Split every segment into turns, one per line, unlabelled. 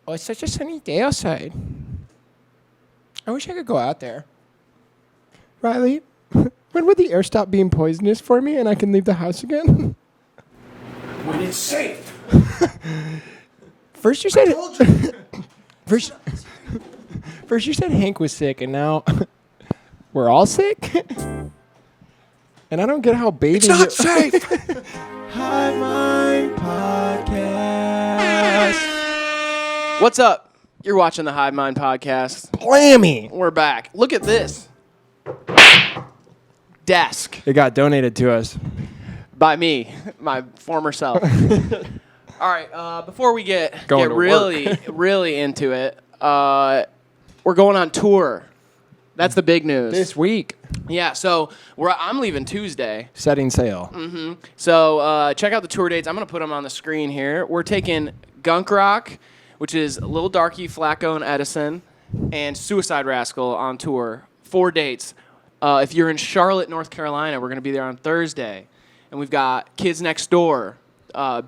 Oh, it's such a sunny day outside. I wish I could go out there. Riley, when would the air stop being poisonous for me and I can leave the house again?
When it's safe.
First you said
I told you.
First you said Hank was sick, and now we're all sick? And I don't get how bathing...
It's not safe.
Hivemind Podcast.
What's up? You're watching the Hivemind Podcast.
Blammy.
We're back. Look at this. Desk.
It got donated to us.
By me, my former self. All right, before we get really into it, we're going on tour. That's the big news.
This week.
Yeah, so I'm leaving Tuesday.
Setting sail.
Mm-hmm. So check out the tour dates. I'm going to put them on the screen here. We're taking Gunk Rock, which is Lil Darky, Flacco, and Edison, and Suicide Rascal on tour. 4 dates. If you're in Charlotte, North Carolina, we're going to be there on Thursday. And we've got Kids Next Door,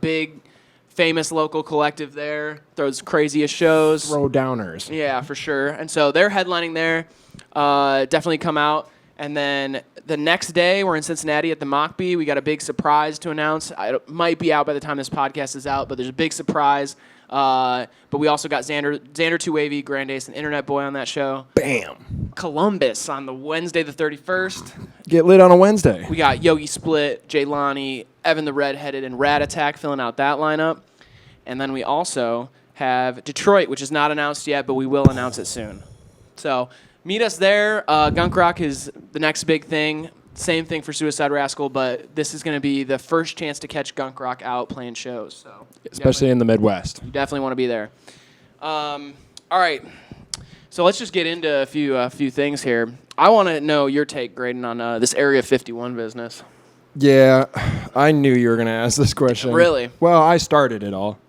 big, famous local collective there. Throws craziest shows.
Throw downers.
Yeah, for sure. And so they're headlining there. Definitely come out. And then the next day, we're in Cincinnati at the Mockbee. We got a big surprise to announce. It might be out by the time this podcast is out, but there's a big surprise. But we also got Xander Too Wavy, Grand Ace, and Internet Boy on that show.
Bam.
Columbus on the Wednesday the 31st.
Get lit on a Wednesday.
We got Yogi Split, Jaylani, Evan the Redheaded, and Rat Attack filling out that lineup. And then we also have Detroit, which is not announced yet, but we will announce it soon. So meet us there. Gunk Rock is the next big thing. Same thing for Suicide Rascal, but this is going to be the first chance to catch Gunk Rock out playing shows. So
especially in the Midwest.
You definitely want to be there. All right. So let's just get into a few things here. I want to know your take, Graydon, on this Area 51 business.
Yeah, I knew you were going to ask this question.
Really?
Well, I started it all.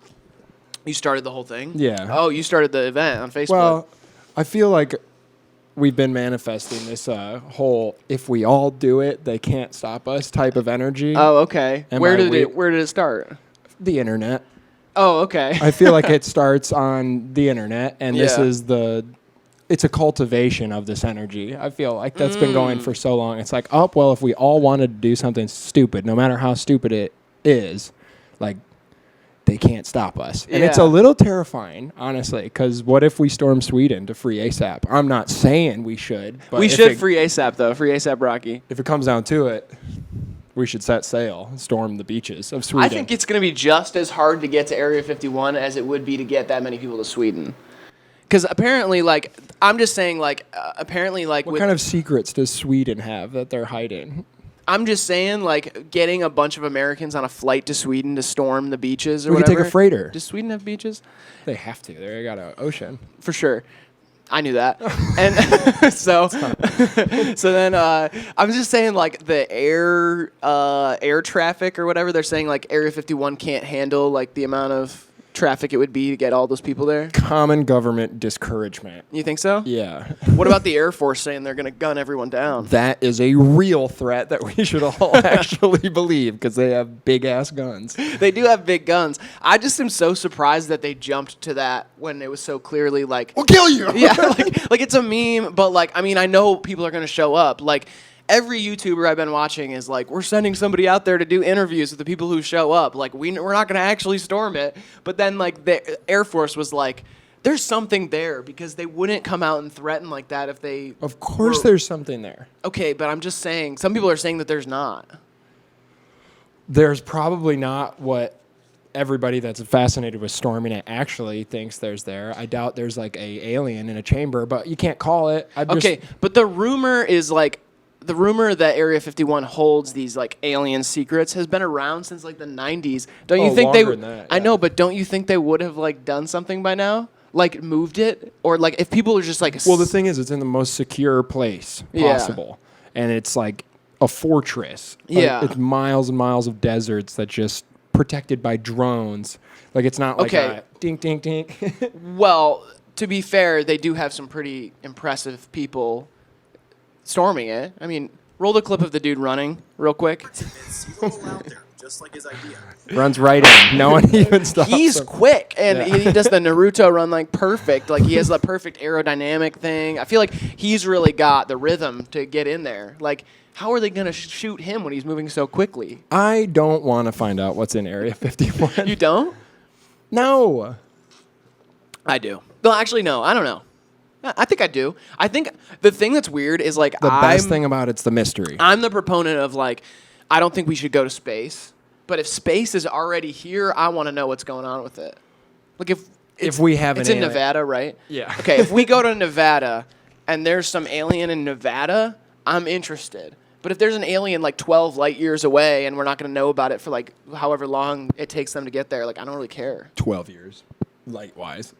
You started the whole thing?
Yeah.
Oh, you started the event on Facebook.
Well, I feel like we've been manifesting this whole if we all do it, they can't stop us type of energy.
Oh, okay.
And
Where did it start?
The internet.
Oh, okay.
I feel like it starts on the internet, and this
Yeah.
is it's a cultivation of this energy. I feel like that's been going for so long. It's like, oh, well, if we all wanted to do something stupid, no matter how stupid it is, like, they can't stop us. And it's a little terrifying, honestly, because what if we storm Sweden to free ASAP? I'm not saying we should. But
we should free ASAP, though. Free ASAP Rocky.
If it comes down to it, we should set sail and storm the beaches of Sweden.
I think it's going to be just as hard to get to Area 51 as it would be to get that many people to Sweden. Because apparently, apparently,
what kind of secrets does Sweden have that they're hiding?
I'm just saying, like, getting a bunch of Americans on a flight to Sweden to storm the beaches or
We
whatever.
could take a freighter.
Does Sweden have beaches?
They have to. They got an ocean.
For sure. I knew that. And so then I'm just saying, like, the air traffic or whatever, they're saying, like, Area 51 can't handle, like, the amount of traffic it would be to get all those people there.
Common government discouragement.
You think so?
Yeah.
What about the Air Force saying they're going to gun everyone down?
That is a real threat that we should all actually believe because they have big-ass guns.
They do have big guns. I just am so surprised that they jumped to that when it was so clearly like...
We'll kill you!
Yeah, like it's a meme, but like, I mean, I know people are going to show up. Like, every YouTuber I've been watching is like, we're sending somebody out there to do interviews with the people who show up. Like, we're not going to actually storm it. But then, like, the Air Force was like, there's something there because they wouldn't come out and threaten like that if they...
Of course there's something there.
Okay, but I'm just saying, some people are saying that there's not.
There's probably not what everybody that's fascinated with storming it actually thinks there's there. I doubt there's like a alien in a chamber, but you can't call it.
Okay, but the rumor is like... The rumor that Area 51 holds these like alien secrets has been around since like the 90s. Don't you think
longer than that,
I know, but don't you think they would have like done something by now? Like moved it? Or like if people are just like...
Well, the thing is, it's in the most secure place possible. Yeah. And it's like a fortress.
Yeah.
It's miles and miles of deserts that just protected by drones. Like it's not like a dink, dink, dink.
Well, to be fair, they do have some pretty impressive people storming it. I mean, roll the clip of the dude running real quick.
just like his idea.
Runs right in. No one even stops
He's
him.
quick, and he does the Naruto run like perfect. Like he has the perfect aerodynamic thing. I feel like he's really got the rhythm to get in there. Like, how are they gonna shoot him when he's moving so quickly?
I don't want to find out what's in Area 51.
You don't?
No.
I do. Well, actually, no. I don't know. I think I do. I think the thing that's weird is like
The best thing about it's the mystery.
I'm the proponent of like, I don't think we should go to space. But if space is already here, I want to know what's going on with it. Like if
we have
it's
an
in
alien-
Nevada, right?
Yeah.
Okay, if we go to Nevada and there's some alien in Nevada, I'm interested. But if there's an alien like 12 light years away and we're not going to know about it for like however long it takes them to get there, like I don't really care.
12 years, light-wise.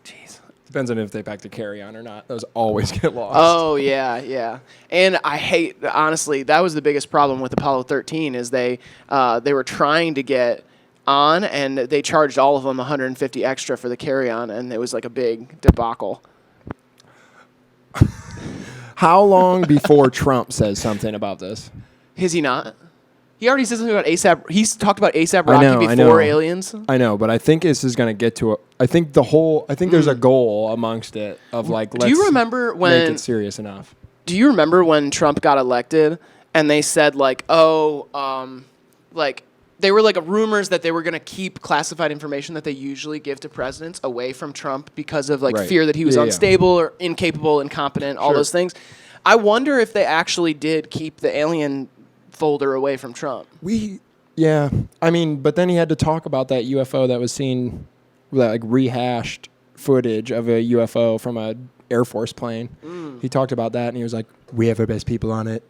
Jeez.
Depends on if they pack the carry-on or not. Those always get lost.
Oh, yeah. And I hate, honestly, that was the biggest problem with Apollo 13 is they were trying to get on, and they charged all of them $150 extra for the carry-on, and it was like a big debacle.
How long before Trump says something about this?
Is he not? He already said something about ASAP. He's talked about ASAP
I
Rocky
know, I
before
know.
Aliens.
I know, but I think this is going to get to I think there's a goal amongst it of like, let's
Do you remember
make
when?
it serious enough.
Do you remember when Trump got elected and they said like, like they were like rumors that they were going to keep classified information that they usually give to presidents away from Trump because of like
Right.
fear that he was
Yeah, yeah.
unstable or incapable, incompetent, all
Sure.
those things. I wonder if they actually did keep the alien folder away from Trump.
Yeah. I mean, but then he had to talk about that UFO that was seen, like rehashed footage of a UFO from a Air Force plane. He talked about that, and he was like, "We have our best people on it."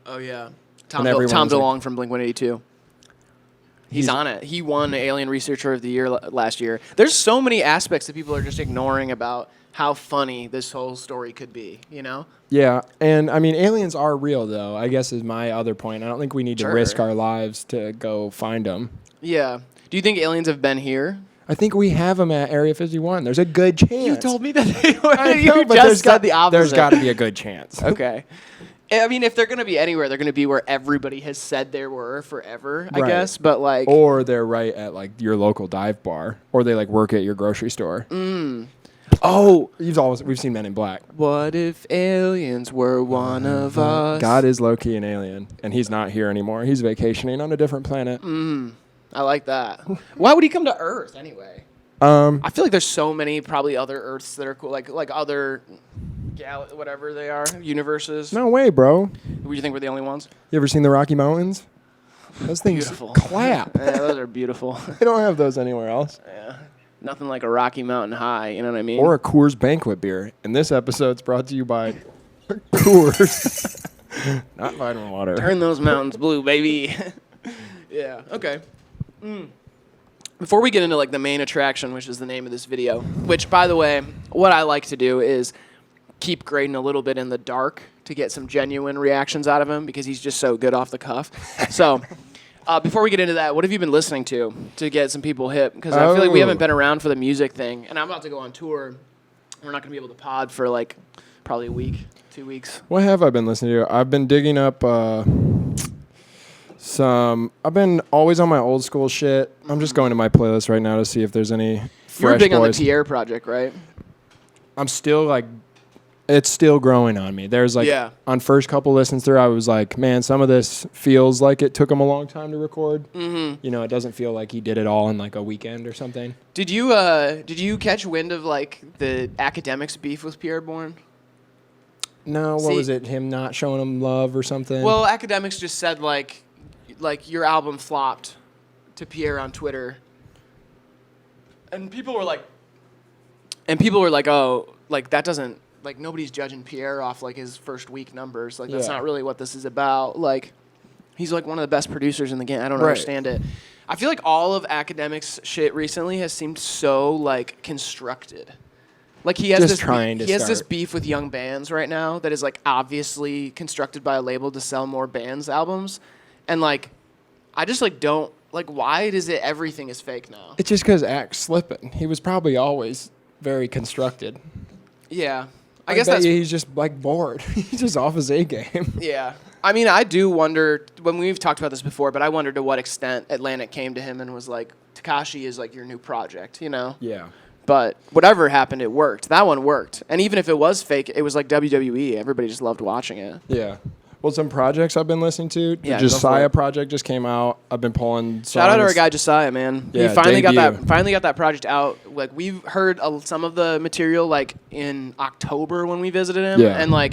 Oh yeah,
And everyone's
Tom
like-
DeLonge from Blink-182. He's on it. He won Alien Researcher of the Year last year. There's so many aspects that people are just ignoring about how funny this whole story could be, you know?
Yeah, and I mean, aliens are real, though. I guess is my other point. I don't think we need to
Sure.
risk our lives to go find them.
Yeah. Do you think aliens have been here?
I think we have them at Area 51. There's a good chance.
You told me that they were.
I
You
know, but
just said the opposite.
There's got to be a good chance.
Okay. I mean, if they're going to be anywhere, they're going to be where everybody has said they were forever, I
Right.
guess. But, like...
Or they're right at like your local dive bar, or they like work at your grocery store.
Oh,
We've seen Men in Black.
what if aliens were one of us?
God is low-key an alien, and he's not here anymore. He's vacationing on a different planet.
I like that. Why would he come to Earth, anyway? I feel like there's so many probably other Earths that are cool, like other whatever they are, universes.
No way, bro.
Would you think we're the only ones?
You ever seen the Rocky Mountains? Those things
Beautiful.
clap.
Yeah, those are beautiful.
They don't have those anywhere else.
Yeah. Nothing like a Rocky Mountain High, you know what I mean?
Or a Coors Banquet beer. And this episode's brought to you by Coors. Not vitamin water.
Turn those mountains blue, baby. Yeah, okay. Before we get into like the main attraction, which is the name of this video, which by the way, what I like to do is keep Graydon a little bit in the dark to get some genuine reactions out of him because he's just so good off the cuff. So before we get into that, what have you been listening to get some people hip? Because I feel like we haven't been around for the music thing, and I'm about to go on tour. We're not going to be able to pod for like probably a week, 2 weeks.
What have I been listening to? I've been digging up I've been always on my old school shit. I'm just going to my playlist right now to see if there's any fresh
You were big on the
boys.
Pierre project, right?
I'm still like, it's still growing on me. There's like,
Yeah.
on first couple listens through, I was like, man, some of this feels like it took him a long time to record. Mm-hmm. You know, it doesn't feel like he did it all in like a weekend or something.
Did you catch wind of like the academics beef with Pierre Bourne?
No, what
See-
was it? Him not showing him love or something?
Well, academics just said like your album flopped to Pierre on Twitter, and people were like, oh, like that doesn't, like nobody's judging Pierre off like his first week numbers. Like that's
Yeah.
not really what this is about. Like he's like one of the best producers in the game. I don't
Right.
understand it. I feel like all of academics shit recently has seemed so like constructed. Like he has
Just
this
trying to
he has this
start.
beef with young bands right now that is like obviously constructed by a label to sell more bands albums, and like I just like don't like why does it everything is fake now?
it's just because Act's slipping. He was probably always very constructed.
Yeah, I
I
guess
bet
that's
you he's just like bored. He's just off his A game.
yeah. I mean, I do wonder, when we've talked about this before, but I wonder to what extent Atlantic came to him and was like, Tekashi is like your new project, you know?
Yeah.
But whatever happened, it worked. That one worked. And even if it was fake, it was like WWE. Everybody just loved watching it.
Yeah. Well, some projects I've been listening to. The
Yeah,
Josiah project just came out. I've been pulling songs.
Shout out to our guy Josiah, man.
Yeah,
he finally got
debut.
that project out. Like we've heard some of the material like in October when we visited him,
Yeah.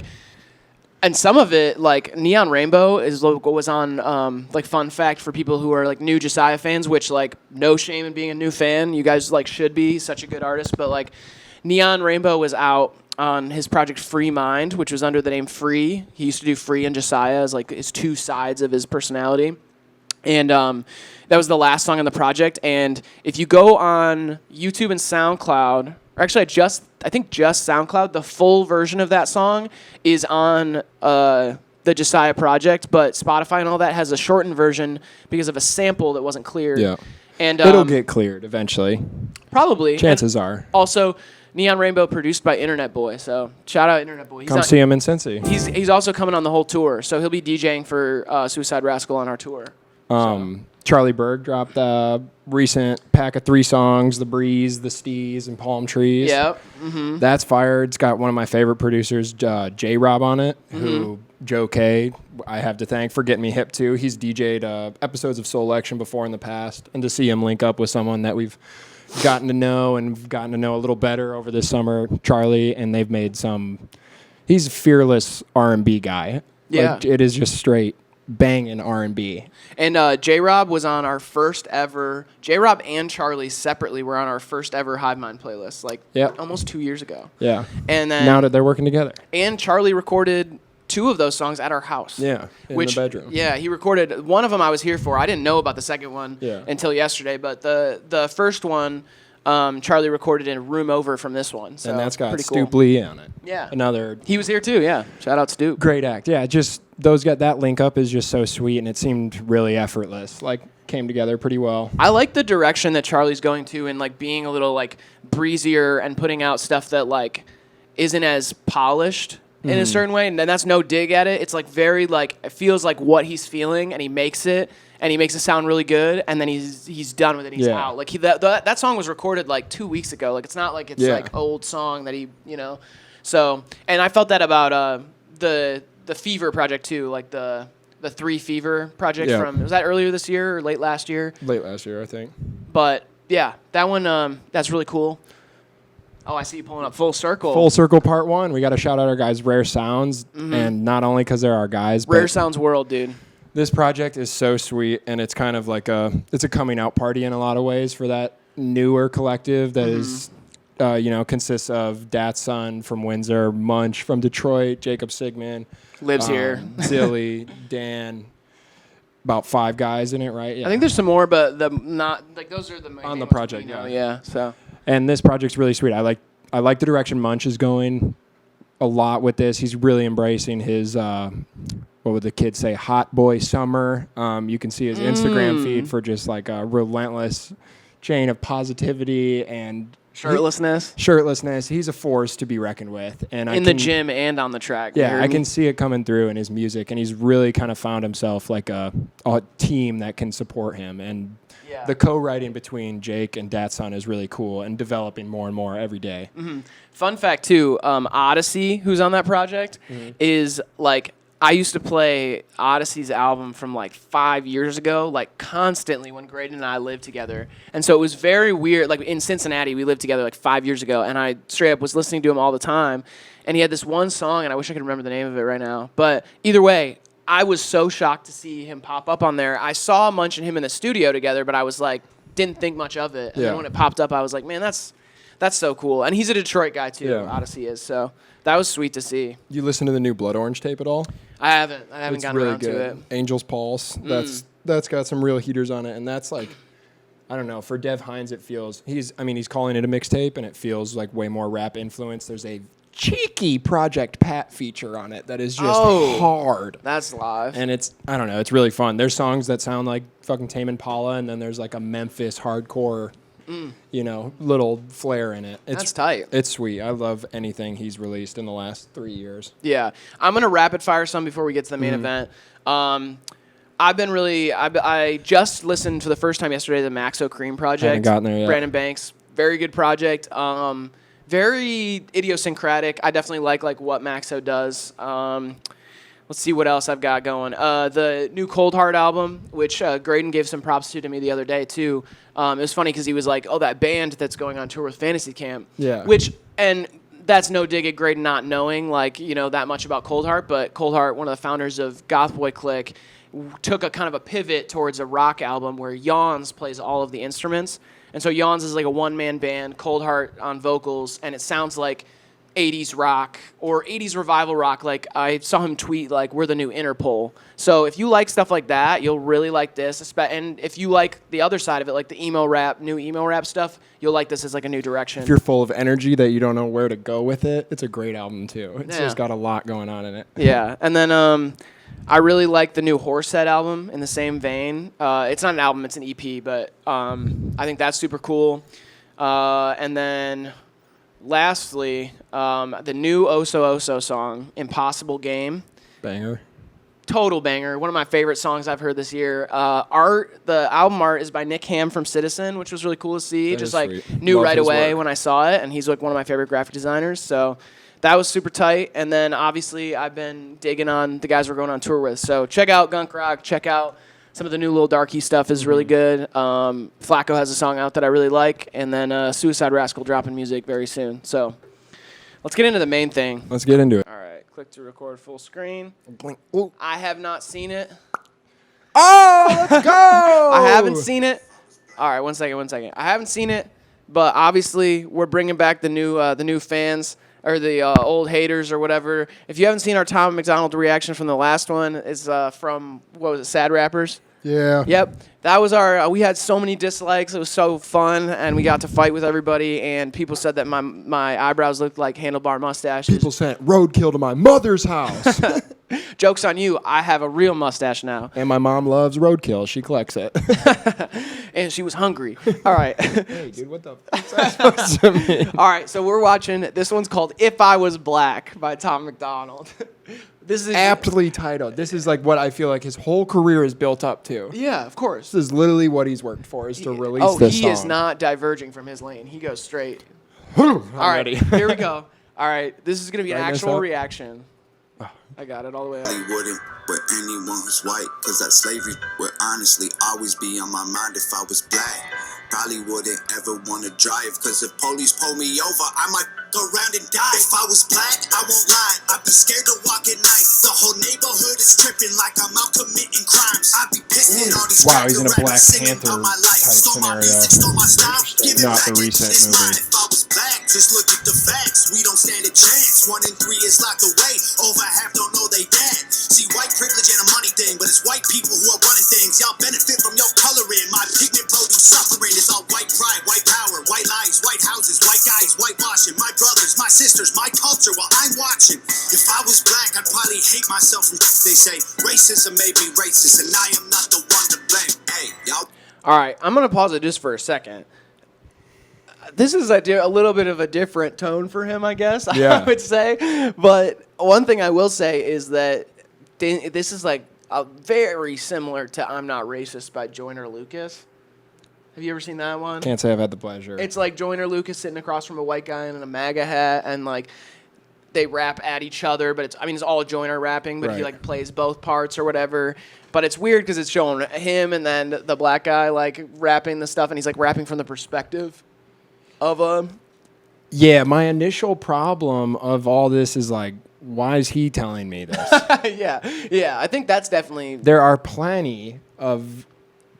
and some of it like Neon Rainbow was on like fun fact for people who are like new Josiah fans, which like no shame in being a new fan. You guys like should be such a good artist, but like Neon Rainbow was out on his project Free Mind, which was under the name Free. He used to do Free and Josiah as like his two sides of his personality. And that was the last song on the project. And if you go on YouTube and SoundCloud, or actually I think just SoundCloud, the full version of that song is on the Josiah project, but Spotify and all that has a shortened version because of a sample that wasn't cleared.
Yeah.
And
it'll get cleared eventually.
Probably.
Chances are.
Also, Neon Rainbow produced by Internet Boy, so shout out Internet Boy.
Come see him in Cincy.
He's also coming on the whole tour, so he'll be DJing for Suicide Rascal on our tour.
Charlie Berg dropped a recent pack of 3 songs, The Breeze, The Steez, and Palm Trees.
Yep. Mm-hmm.
That's fired. It's got one of my favorite producers, J-Rob, on it, who Joe K, I have to thank for getting me hip to. He's DJ'd episodes of Soul Election before in the past, and to see him link up with someone that we've gotten to know a little better over this summer, Charlie, and they've made he's a fearless R&B guy.
Yeah.
Like, it is just straight banging R&B.
And J-Rob was on our first ever, J-Rob and Charlie separately were on our first ever Hivemind playlist, like almost 2 years ago.
Yeah.
And then
now that they're working together.
And Charlie recorded 2 of those songs at our house.
Yeah, in the bedroom.
Yeah, he recorded one of them I was here for. I didn't know about the second one until yesterday, but the first one Charlie recorded in a room over from this one. So
and that's got
pretty
Stoop
cool.
Lee on it.
Yeah.
He
was here too, yeah. Shout out Stoop.
Great act. Yeah, just that link up is just so sweet, and it seemed really effortless. Like, came together pretty well.
I like the direction that Charlie's going to and like being a little like breezier and putting out stuff that like isn't as polished in a certain way, and then that's no dig at it. It's like very like it feels like what he's feeling, and he makes it sound really good, and then he's done with it. He's out. Like that song was recorded like 2 weeks ago. Like it's not like it's like old song that he So and I felt that about the Fever project too, like the 3 Fever project from was that earlier this year or late last year?
Late last year, I think.
But yeah, that one that's really cool. Oh, I see you pulling up Full Circle.
Full Circle Part 1. We got to shout out our guys, Rare Sounds, and not only because they're our guys,
Rare
but
Sounds World, dude.
This project is so sweet, and it's kind of like it's a coming out party in a lot of ways for that newer collective that is, consists of Dat Son from Windsor, Munch from Detroit, Jacob Sigmund.
Lives here.
Zilly, Dan. About 5 guys in it, right? Yeah.
I think there's some more, but those are the main
on the
ones
project.
we know. Yeah. So.
And this project's really sweet. I like the direction Munch is going a lot with this. He's really embracing his what would the kids say, hot boy summer. You can see his Instagram feed for just like a relentless chain of positivity and shirtlessness. He's a force to be reckoned with. And
in the gym and on the track.
Yeah, I can see it coming through in his music, and he's really kind of found himself like a team that can support him. And the co-writing between Jake and Dat Son is really cool and developing more and more every day.
Mm-hmm. Fun fact too, Odyssey, who's on that project, is like I used to play Odyssey's album from like 5 years ago, like constantly when Graydon and I lived together. And so it was very weird. Like in Cincinnati, we lived together like 5 years ago, and I straight up was listening to him all the time. And he had this one song, and I wish I could remember the name of it right now. But either way, I was so shocked to see him pop up on there. I saw Munch and him in the studio together, but I was like, didn't think much of it. And then when it popped up, I was like, man, that's so cool. And he's a Detroit guy too. Odyssey is. So that was sweet to see.
You listen to the new Blood Orange tape at all?
I haven't gotten
really
around
good.
to it.
Angel's Pulse. That's got some real heaters on it, and that's like, I don't know. For Dev Hines, it feels he's calling it a mixtape, and it feels like way more rap influence. There's a cheeky Project Pat feature on it that is just hard.
That's live.
And it's really fun. There's songs that sound like fucking Tame Impala, and then there's like a Memphis hardcore little flair in it.
That's tight.
It's sweet. I love anything he's released in the last 3 years.
Yeah. I'm going to rapid fire some before we get to the main event. I just listened for the first time yesterday to the Maxo Cream project.
Haven't gotten there yet.
Brandon Banks. Very good project. Very idiosyncratic. I definitely like what Maxo does. Let's see what else I've got going. The new Cold Heart album, which Graydon gave some props to me the other day, too. It was funny because he was like, oh, that band that's going on tour with Fantasy Camp.
Yeah.
And that's no dig at Graydon not knowing, that much about Cold Heart. But Cold Heart, one of the founders of Goth Boy Clique, took a kind of a pivot towards a rock album where Yawns plays all of the instruments. And so Yawns is like a one-man band, Cold Heart on vocals, and it sounds like 80s rock or 80s revival rock. Like, I saw him tweet, like, we're the new Interpol. So if you like stuff like that, you'll really like this. And if you like the other side of it, like the new emo rap stuff, you'll like this as like a new direction.
If you're full of energy that you don't know where to go with it, it's a great album, too. It's just got a lot going on in it.
Yeah. And then I really like the new Horsehead album in the same vein. It's not an album, it's an EP, but I think that's super cool. And then lastly, the new Oso Oso song, Impossible Game.
Banger.
Total banger. One of my favorite songs I've heard this year. The album art is by Nick Ham from Citizen, which was really cool to see.
That
Just
is
like
sweet.
knew
Love
right
his
away
work.
when I saw it, and he's like one of my favorite graphic designers. So that was super tight. And then obviously I've been digging on the guys we're going on tour with. So check out Gunk Rock. Check out some of the new Lil Darky stuff is really good. Flacco has a song out that I really like, and then Suicide Rascal dropping music very soon. So let's get into the main thing.
Let's get into it.
All right, click to record full screen.
Blink. Ooh.
I have not seen it.
Oh, let's go!
I haven't seen it. All right, one second. I haven't seen it, but obviously we're bringing back the new fans or the old haters or whatever. If you haven't seen our Tom MacDonald reaction from the last one, it's from, what was it, Sad Rappers?
Yeah.
Yep. That was our, we had so many dislikes. It was so fun, and we got to fight with everybody, and people said that my eyebrows looked like handlebar mustaches.
People sent roadkill to my mother's house.
Joke's on you. I have a real mustache now.
And my mom loves roadkill. She collects it.
And she was hungry. All right.
Hey, dude, what the fuck is that supposed to mean?
All right, so we're watching, this one's called If I Was Black by Tom MacDonald. This is
Aptly titled. This is like what I feel like his whole career is built up to.
Yeah, of course.
This is literally what he's worked for, is to release this song.
He is not diverging from his lane. He goes straight.
All
right, here we go. All right, this is going to be an
Did I mess
actual
up?
reaction. I got it all the way up.
I wouldn't with anyone who's white, cause that slavery would honestly always be on my mind if I was black. Probably wouldn't ever wanna drive, cause if police pull me over, I might go around and die. If I was black, I won't lie, I'd be scared to walk at night. The whole neighborhood is tripping like I'm out committing crimes. I'd be pissed at all these
Wow, he's in a
cracker
Black
rappers singing
Panther
about my life.
type
Stole my
scenario.
music, stole my style, give it
Not
back
the
into
recent
this
movie.
mind. If I was black, just look at the facts. We don't stand a chance. 1 in 3 is locked away. Over half don't know they dead. See, white privilege ain't a money thing, but it's white people who are running things. Y'all benefit from your coloring. My pigment produce suffering. It's all white pride, white power, white lives, white houses, white guys, whitewashing. My brothers, my sisters, my culture while I'm watching. If I was black, I'd probably hate myself from they say racism may be racist, and I am not the one to blame. Hey, y'all.
All right, I'm going to pause it just for a second. This is a little bit of a different tone for him, I guess,
Yeah.
I would say. But one thing I will say is that this is like very similar to I'm Not Racist by Joyner Lucas. Have you ever seen that one?
Can't say I've had the pleasure.
It's like Joyner Lucas sitting across from a white guy in a MAGA hat, and like they rap at each other, but it's all Joyner rapping, but he
Right.
like plays both parts or whatever. But it's weird because it's showing him and then the black guy like rapping the stuff, and he's like rapping from the perspective of
Yeah, my initial problem of all this is like, why is he telling me this?
yeah. I think that's definitely
There are plenty of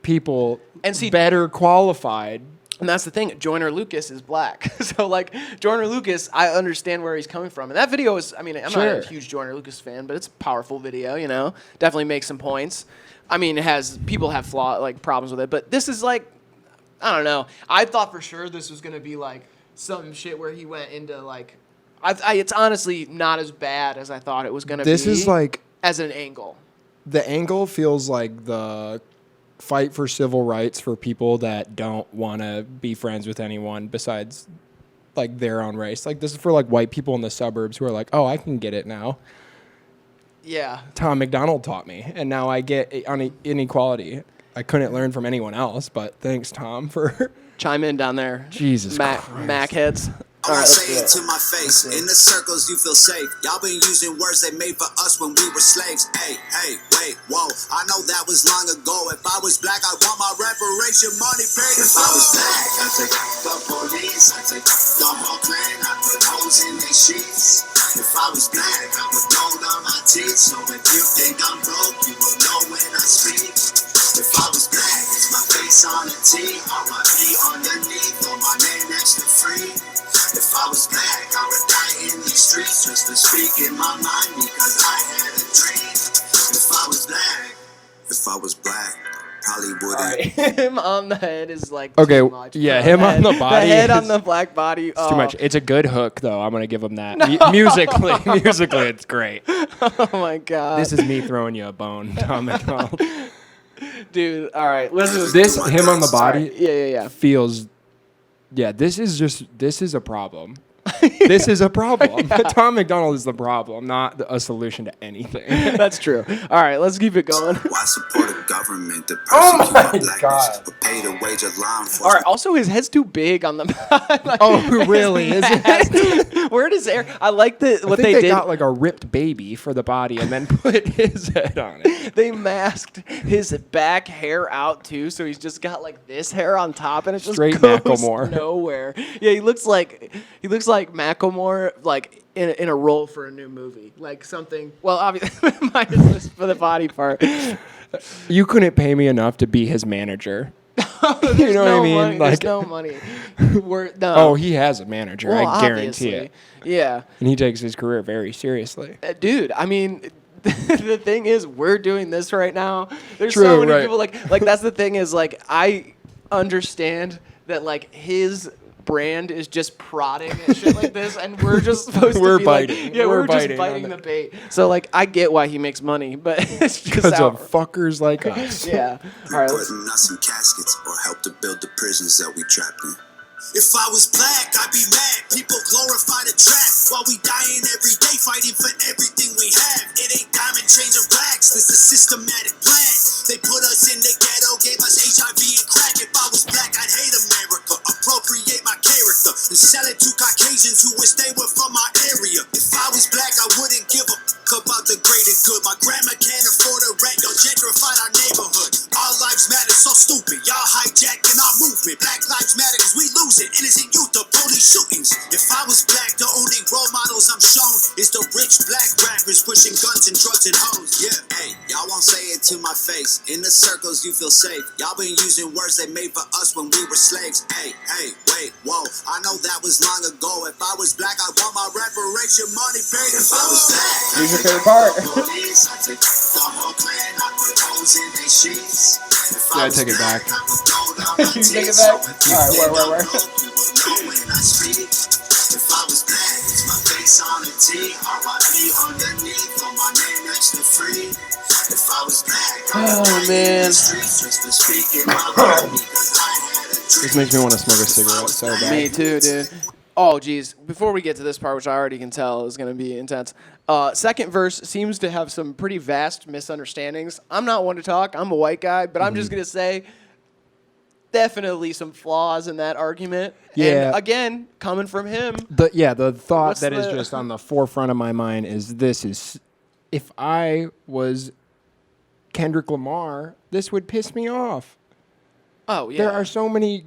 people
And see-
better qualified.
And that's the thing. Joyner Lucas is black. So, like, Joyner Lucas, I understand where he's coming from. And that video is, I mean, I'm not
Sure.
a huge Joyner Lucas fan, but it's a powerful video, you know? Definitely makes some points. I mean, people have problems with it. But this is, like, I don't know. I thought for sure this was going to be, like, some shit where he went into, like, it's honestly not as bad as I thought it was going to be.
This is like,
as an angle.
the angle feels like the fight for civil rights for people that don't want to be friends with anyone besides like their own race. Like this is for like white people in the suburbs who are like, oh, I can get it now.
Yeah.
Tom MacDonald taught me, and now I get inequality. I couldn't learn from anyone else, but thanks, Tom, for
Chime in down there.
Jesus Christ.
Mac heads.
I
All right,
won't
let's
say
do
it
it.
to my face. In the circles, you feel safe. Y'all been using words they made for us when we were slaves. Hey, wait, whoa. I know that was long ago. If I was black, I want my reparation money paid. If I was black, I take the police. I take the whole clan. I put holes in their sheets. If I was black, I would gold on my teeth. So if you think I'm broke, you will know when I speak. If I was black, it's my face on a T. R.I.P. underneath, or my name next to free. If I was black, I would die in these streets just to speak in my mind because I had a dream. If I was black, probably wouldn't.
All right. Him on the head is like
Okay,
too much.
yeah,
bro.
him on the body
The head on
is-
the black body.
It's too much. It's a good hook, though. I'm gonna give him that. Musically, it's great.
Oh my god.
This is me throwing you a bone, Tom MacDonald.
Dude. All right. Listen.
This him on the body
Yeah.
feels. Yeah, this is a problem. This is a problem. Tom MacDonald is the problem, not a solution to anything.
That's true. All right. Let's keep it going.
Why support a government that
Oh
persecute
my
my blackness
God.
or pay to wage a law enforcement?
All right. Also, his head's too big on the. Like,
Oh, really? Is it?
Where does air? I like the
I
what
think
they
they
did.
got like a ripped baby for the body and then put his head on it.
They masked his back hair out too, so he's just got like this hair on top, and it just
Straight
goes
Macklemore.
nowhere. Yeah, he looks like Macklemore, like in a role for a new movie, like something. Well, obviously, minus this for the body part.
You couldn't pay me enough to be his manager.
There's
You know what I
no
mean?
Money,
Like-
there's no money. No.
Oh, he has a manager.
well,
I guarantee
obviously.
it.
Yeah.
And he takes his career very seriously.
Dude, I mean, the thing is, we're doing this right now. There's
True,
so many
right.
people like that's the thing is like I understand that like his brand is just prodding and shit like this, and we're just supposed
We're
to be like,
biting.
yeah,
We're
we're just
biting
biting
on
the
it.
bait. So like I get why he makes money, but it's just
Because
out.
of fuckers like us.
Yeah. All right. let's-
Putting us in caskets or help to build the prisons that we trapped in. If I was black, I'd be mad. People glorify the trap while we dying every day, fighting for everything we have. It ain't diamond chains or racks. This is systematic plan. They put us in the ghetto, gave us HIV and crack. If I was black, I'd hate America, appropriate my character, and sell it to Caucasians who wish they were from my area. If I was black, I wouldn't give a fuck about the greater good. My grandma can't afford a rent, y'all gentrified our neighborhood. All lives matter, so stupid. Y'all hijacking our movement. Black lives matter because we losing innocent youth to police shootings. If I was black, the only role models I'm shown is the rich black rappers pushing guns and drugs and hoes. Yeah, hey, y'all won't say it to my face. In the circles, you feel safe. Y'all been using words they made for us when we were slaves. Hey, wait, whoa. I know that was long ago. If I was black, I want my reparation money paid. If I was black,
Here's your favorite part.
police, I take the whole clan, I put holes in their sheets. If
Yeah, I
was
take it
black,
back.
I would gold on my
You take it
teeth.
back?
So if you
All right,
think
where?
I'm broke, you will know when I speak. If I was black, it's my face on a T. R.I.P. underneath, on my name next to free. If I was black, I would die in
man.
the streets just to speak in my mind because I had a dream.
This makes me want to smoke a cigarette so bad.
Me too, dude. Oh, geez. Before we get to this part, which I already can tell is going to be intense, second verse seems to have some pretty vast misunderstandings. I'm not one to talk. I'm a white guy, but I'm just going to say definitely some flaws in that argument.
Yeah.
And again, coming from him.
The thought
What's
that is
the-
just on the forefront of my mind is this is, if I was Kendrick Lamar, this would piss me off.
Oh, yeah.
There are so many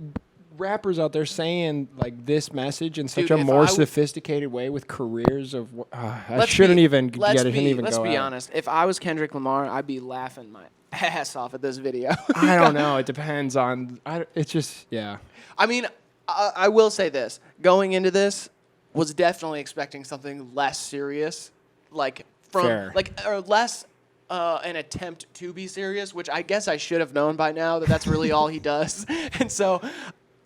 rappers out there saying like this message in such
Dude,
a
if
more
I w-
sofesticated way with careers of. I
Let's
shouldn't
be-
even
let's
get it.
be-
Shouldn't even
Let's
go
be
out.
honest. If I was Kendrick Lamar, I'd be laughing my ass off at this video.
I don't know. It depends on. It's just yeah.
I mean, I will say this. Going into this, was definitely expecting something less serious, like from
Fair.
like or less an attempt to be serious, which I guess I should have known by now that that's really all he does. And so,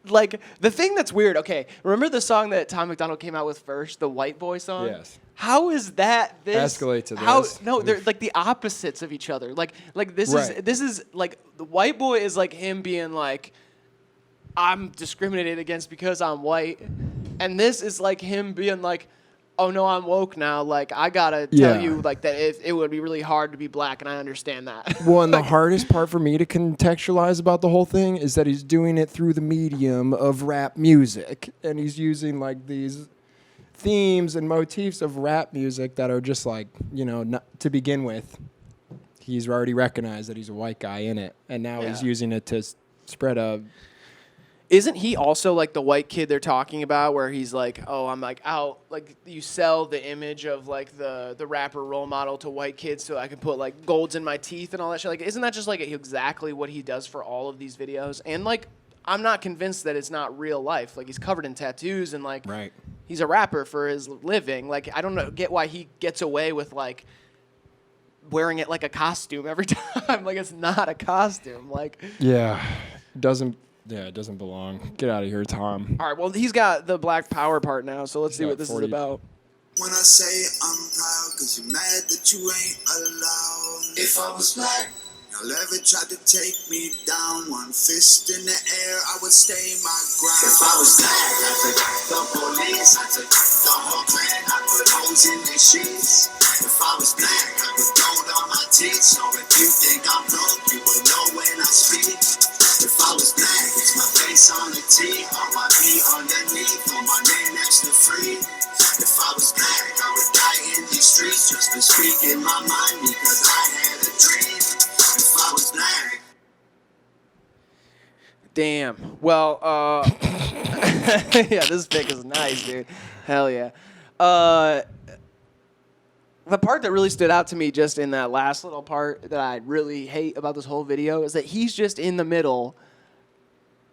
like the thing that's weird. Okay, remember the song that Tom MacDonald came out with first, the White Boy song?
Yes.
How is that this?
Escalate to
How,
this.
no, they're like the opposites of each other. Like this
Right.
is like the white boy is like him being like, I'm discriminated against because I'm white, and this is like him being like, oh no, I'm woke now. Like I gotta tell you like that it would be really hard to be black, and I understand that.
Well, and the hardest part for me to contextualize about the whole thing is that he's doing it through the medium of rap music, and he's using like these themes and motifs of rap music that are just like, not, to begin with, he's already recognized that he's a white guy in it, and now he's using it to spread a.
Isn't he also like the white kid they're talking about where he's like, oh, I'm like out, like you sell the image of like the rapper role model to white kids so I can put like golds in my teeth and all that shit. Like, isn't that just like exactly what he does for all of these videos? And like, I'm not convinced that it's not real life. Like he's covered in tattoos and like he's a rapper for his living. Like, I don't get why he gets away with like wearing it like a costume every time. Like it's not a costume. Like,
it doesn't belong. Get out of here, Tom.
all right, well, he's got the Black Power part now, so let's see what this is about.
When I say I'm proud, cause you're mad that you ain't allowed. If I was black, y'all ever tried to take me down, one fist in the air, I would stay my ground. If I was black, I took the police, I took the whole clan, I put holes in their sheets. If I was black, I would gold on my teeth, so if you think I'm broke, you will know when I speak. If I was black, it's my face on the T, on my B underneath, on my name next to free. If I was black, I would die in these streets just to speak in my mind because I had a dream. If I was black.
Damn. Well, yeah, this pick is nice, dude. Hell yeah. The part that really stood out to me just in that last little part that I really hate about this whole video is that he's just in the middle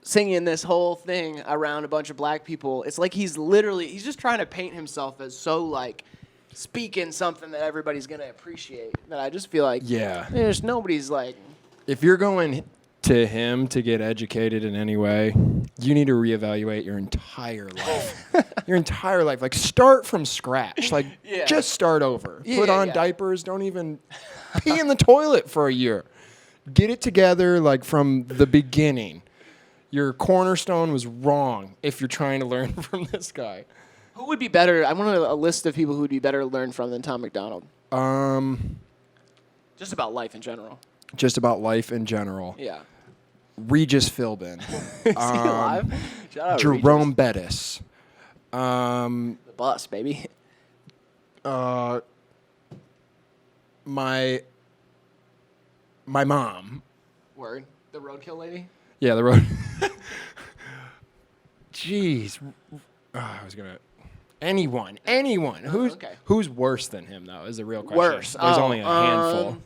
singing this whole thing around a bunch of black people. It's like he's just trying to paint himself as so like speaking something that everybody's going to appreciate. That I just feel like there's nobody's like.
If you're going to him to get educated in any way, you need to reevaluate your entire life. Your entire life. Like, start from scratch. Like, just start over. Put on diapers. Don't even pee in the toilet for a year. Get it together, like, from the beginning. Your cornerstone was wrong if you're trying to learn from this guy.
Who would be better? I want a list of people who would be better to learn from than Tom MacDonald. Just about life in general.
Just about life in general.
Yeah.
Regis Philbin.
Is he alive? Shout out
Jerome
Regis.
Bettis.
The bus, baby.
My mom.
Word. The roadkill lady?
Yeah, the road. Jeez. I was going to. Anyone. Who's worse than him, though, is the real question.
Worse.
There's only a handful.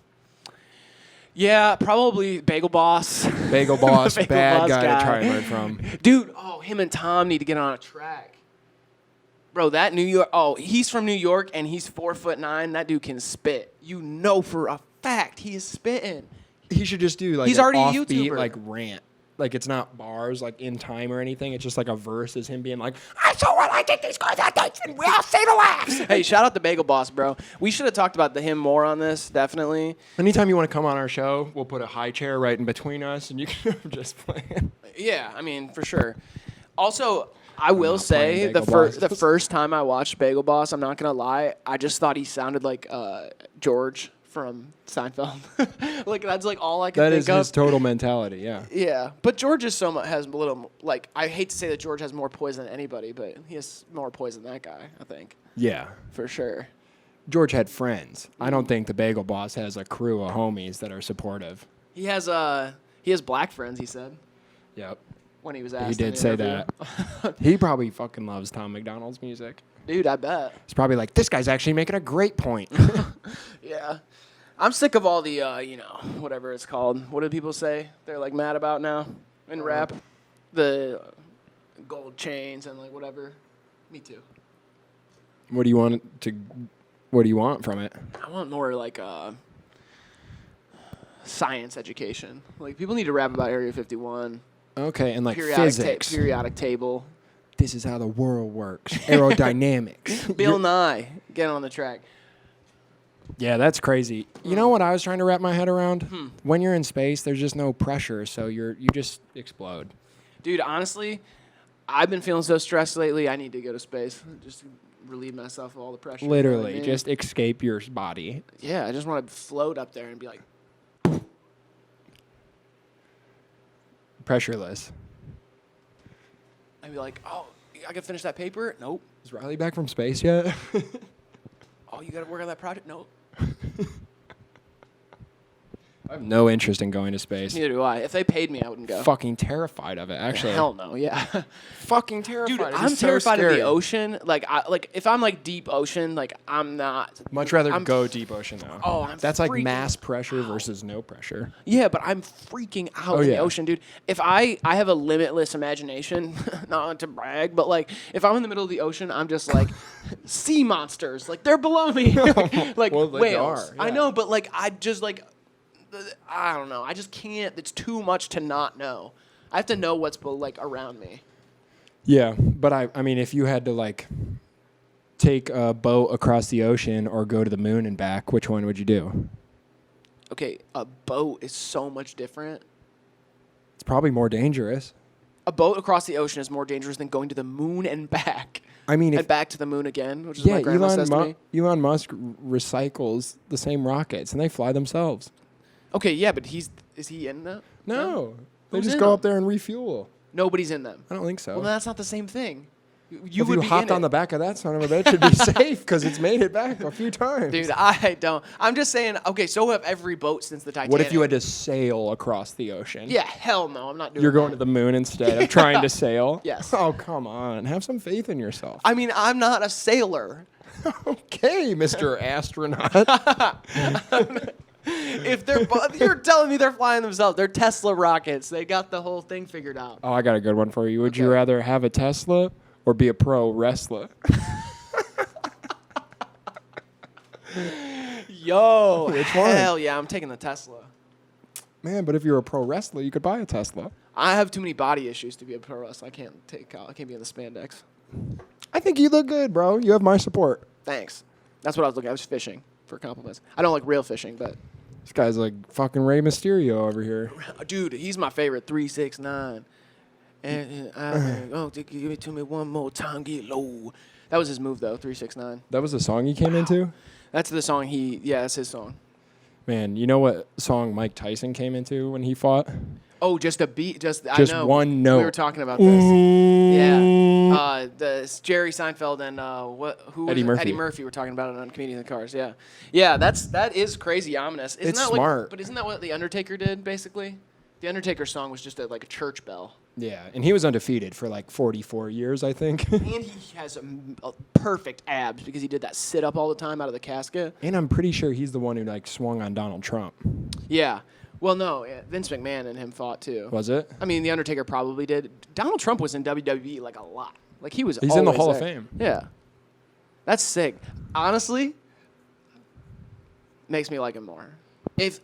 Yeah, probably Bagel Boss.
Bagel Boss,
Bagel
bad
Boss
guy
guy.
to try and learn from.
Dude, him and Tom need to get on a track. Bro, that New York, he's from New York and he's 4'9". That dude can spit. You know for a fact he is spitting.
He should just do like
He's
an
already a
offbeat,
YouTuber.
like rant. Like it's not bars like in time or anything. It's just like a verse is him being like, I saw what I did these guys and we all say the laughs.
Hey, shout out to Bagel Boss, bro. We should have talked about him more on this, definitely.
Anytime you want to come on our show, we'll put a high chair right in between us and you can just play it.
Yeah, I mean, for sure. Also, I will
not
say
playing Bagel Boss.
the first time I watched Bagel Boss, I'm not going to lie, I just thought he sounded like George from Seinfeld. Like, that's like all I can
That
think
is
of.
his total mentality, yeah.
Yeah, but George is has a little, like, I hate to say that George has more poison than anybody, but he has more poison than that guy, I think.
Yeah.
For sure.
George had friends. I don't think the Bagel Boss has a crew of homies that are supportive.
He has black friends, he said,
Yep.
when he was asked.
He
in
did
the
say
interview.
that. He probably fucking loves Tom MacDonald's music.
Dude, I bet.
He's probably like, this guy's actually making a great point.
Yeah. I'm sick of all the, whatever it's called. What do people say they're, like, mad about now in rap? The gold chains and, like, whatever. Me too.
What do you want from it?
I want more, like, science education. Like, people need to rap about Area 51.
Okay, and like physics.
Periodic table.
this is how the world works. Aerodynamics.
Bill Nye, get on the track.
Yeah, that's crazy. You know what I was trying to wrap my head around? When you're in space, there's just no pressure, so you just explode.
Dude, honestly, I've been feeling so stressed lately. I need to go to space. Just relieve myself of all the pressure.
Literally,
You know what I mean?
just escape your body.
Yeah, I just want to float up there and be like,
Pressureless.
I'd be like, oh, I can finish that paper? Nope.
Is Riley back from space yet?
Oh, you got to work on that project? Nope.
I have no interest in going to space.
Neither do I. If they paid me, I wouldn't go.
Fucking terrified of it, actually.
Hell no, yeah.
Fucking terrified.
Dude,
It'd be
I'm
so
terrified of
scary.
the ocean. Like, if I'm like deep ocean, like I'm not.
Much rather
I'm
go deep ocean though.
Oh, I'm
That's like
freaking
mass pressure versus no pressure.
Yeah, but I'm freaking out
Oh,
in the
yeah.
ocean, dude. If I have a limitless imagination, not to brag, but like if I'm in the middle of the ocean, I'm just like sea monsters, like they're below me, like
Well, they
whales.
are,
I
yeah.
know, but like I just like I don't know. I just can't. It's too much to not know. I have to know what's like around me.
Yeah, but I mean, if you had to like take a boat across the ocean or go to the moon and back, which one would you do?
Okay, a boat is so much different.
It's probably more dangerous.
A boat across the ocean is more dangerous than going to the moon and back.
I mean,
And
if
back to the moon again, which is
yeah,
what my grandma says to me.
Elon Musk recycles the same rockets and they fly themselves.
Okay, yeah, but is he in that?
No, they
Who's
just
in
go
them?
up there and refuel.
Nobody's in them.
I don't think so.
Well, that's not the same thing. You
if
would
you
be
hopped
in
on
it.
the back of that son of a bitch, it'd be safe because it's made it back a few times.
Dude, I don't. I'm just saying. Okay, so have every boat since the Titanic.
What if you had to sail across the ocean?
Yeah, hell no, I'm not doing.
You're going to
that.
the moon instead of trying to sail?
Yes.
Oh, come on. Have some faith in yourself.
I mean, I'm not a sailor.
Okay, Mr. Astronaut.
If they're, you're telling me they're flying themselves. They're Tesla rockets. They got the whole thing figured out.
Oh, I got a good one for you. Would you
Okay.
rather have a Tesla or be a pro wrestler?
Yo,
Which one?
hell yeah, I'm taking the Tesla.
Man, but if you're a pro wrestler, you could buy a Tesla.
I have too many body issues to be a pro wrestler. I can't be in the spandex.
I think you look good, bro. You have my support.
Thanks. That's what I was looking at. I was fishing for compliments. I don't like real fishing, but
This guy's like fucking Rey Mysterio over here.
dude, he's my favorite. 369. And oh, give it to me one more time, get low. That was his move though. 369.
That was the song he came into?
That's the song that's his song.
Man, you know what song Mike Tyson came into when he fought?
Oh, just a beat. Just I
Just
know.
one note.
We were talking about this. Yeah. The Jerry Seinfeld and who was
Eddie
it?
Murphy.
Eddie Murphy were talking about it on Comedians in Cars. Yeah. Yeah, that is crazy ominous. Isn't
It's
that
smart.
But isn't that what The Undertaker did basically? The Undertaker song was just like a church bell.
Yeah, and he was undefeated for like 44 years, I think.
And he has a perfect abs because he did that sit up all the time out of the casket.
And I'm pretty sure he's the one who like swung on Donald Trump.
Yeah. Well, no, Vince McMahon and him fought too.
Was it?
I mean, The Undertaker probably did. Donald Trump was in WWE like a lot. Like he was.
He's in the
always
Hall of
there.
Fame.
Yeah. That's sick. Honestly, makes me like him more. If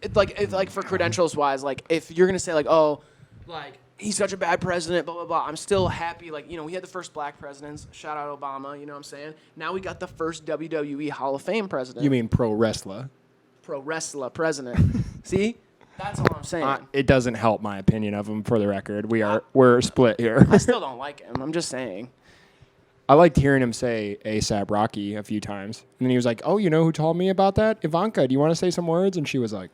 for credentials wise, like if you're gonna say like, oh, like he's such a bad president, blah blah blah. I'm still happy. Like we had the first black presidents. Shout out Obama. You know what I'm saying? Now we got the first WWE Hall of Fame president.
You mean pro wrestler?
pro wrestler president? See, that's all I'm saying.
It doesn't help my opinion of him, for the record. We're split here.
I still don't like him. I'm just saying.
I liked hearing him say ASAP Rocky a few times. And then he was like, oh, you know who told me about that? Ivanka, do you want to say some words? And she was like,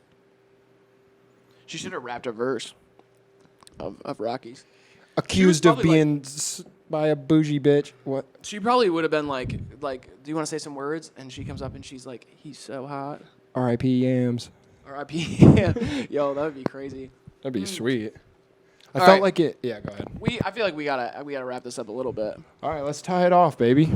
She should have rapped a verse of Rocky's.
accused of
probably
being by a bougie bitch. What?
She probably would have been like, do you want to say some words? And she comes up and she's like, he's so hot.
R.I.P. Yams.
R.I.P. Yeah. Yo, that would be crazy.
That'd be sweet. I
All
felt
right.
like it. Yeah, go ahead.
I feel like we gotta wrap this up a little bit.
All right, let's tie it off, baby.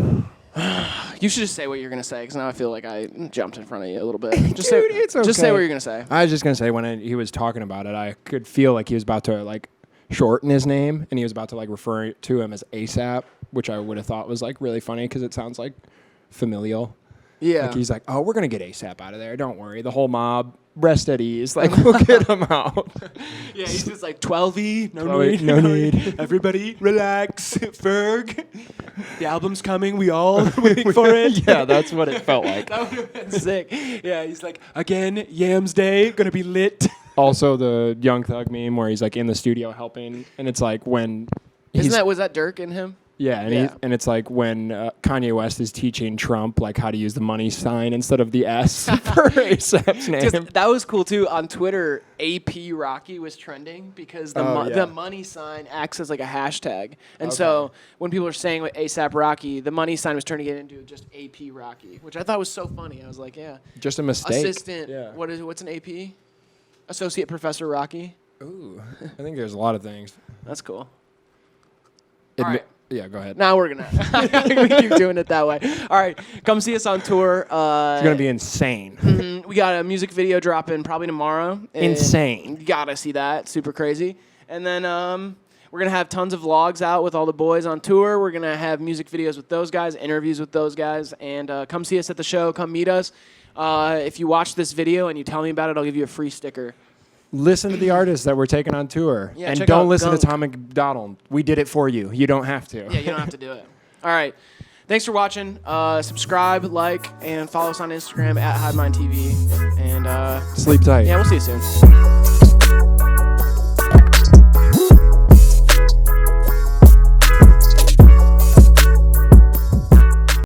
You should just say what you're gonna say, because now I feel like I jumped in front of you a little bit. Just
Dude,
say,
it's
Just say
okay.
what you're gonna say.
I was just going to say, when he was talking about it, I could feel like he was about to, like, shorten his name, and he was about to, like, refer to him as ASAP, which I would have thought was, like, really funny because it sounds, like, familial.
Yeah.
Like, he's like, oh, we're going to get ASAP out of there. Don't worry. The whole mob rest at ease. Like, we'll get him out.
Yeah, he's just like 12E, no
12E,
need,
no need.
Everybody, relax, Ferg. The album's coming. We all waiting for it.
Yeah, that's what it felt like.
That would have been sick. Yeah, he's like, again, Yams Day, gonna be lit.
Also, the Young Thug meme where he's like in the studio helping, and it's like when he's
Was that Dirk in him?
yeah, and
Yeah.
and it's like when Kanye West is teaching Trump like how to use the money sign instead of the S for ASAP's name.
That was cool too. On Twitter, AP Rocky was trending because the money sign acts as like a hashtag. And so when people are saying with ASAP Rocky, the money sign was turning it into just AP Rocky, which I thought was so funny. I was like, yeah.
Just a mistake.
Assistant.
Yeah.
What's an AP? Associate Professor Rocky.
Ooh, I think there's a lot of things.
That's cool.
Admi-
All right.
Yeah, go ahead.
Now we're gonna we keep doing it that way. All right, come see us on tour.
It's gonna be insane.
We got a music video dropping probably tomorrow.
Insane.
You gotta see that. Super crazy. And then we're gonna have tons of vlogs out with all the boys on tour. We're gonna have music videos with those guys, interviews with those guys, and come see us at the show. Come meet us. If you watch this video and you tell me about it, I'll give you a free sticker.
Listen to the artists that we're taking on tour.
Yeah,
and
check
don't
out
listen
Gunk.
to Tom MacDonald. We did it for you. You don't have to.
Yeah, you don't have to do it. All right. Thanks for watching. Subscribe, like, and follow us on Instagram at Hivemind TV. And
Sleep tight.
yeah, we'll see you soon.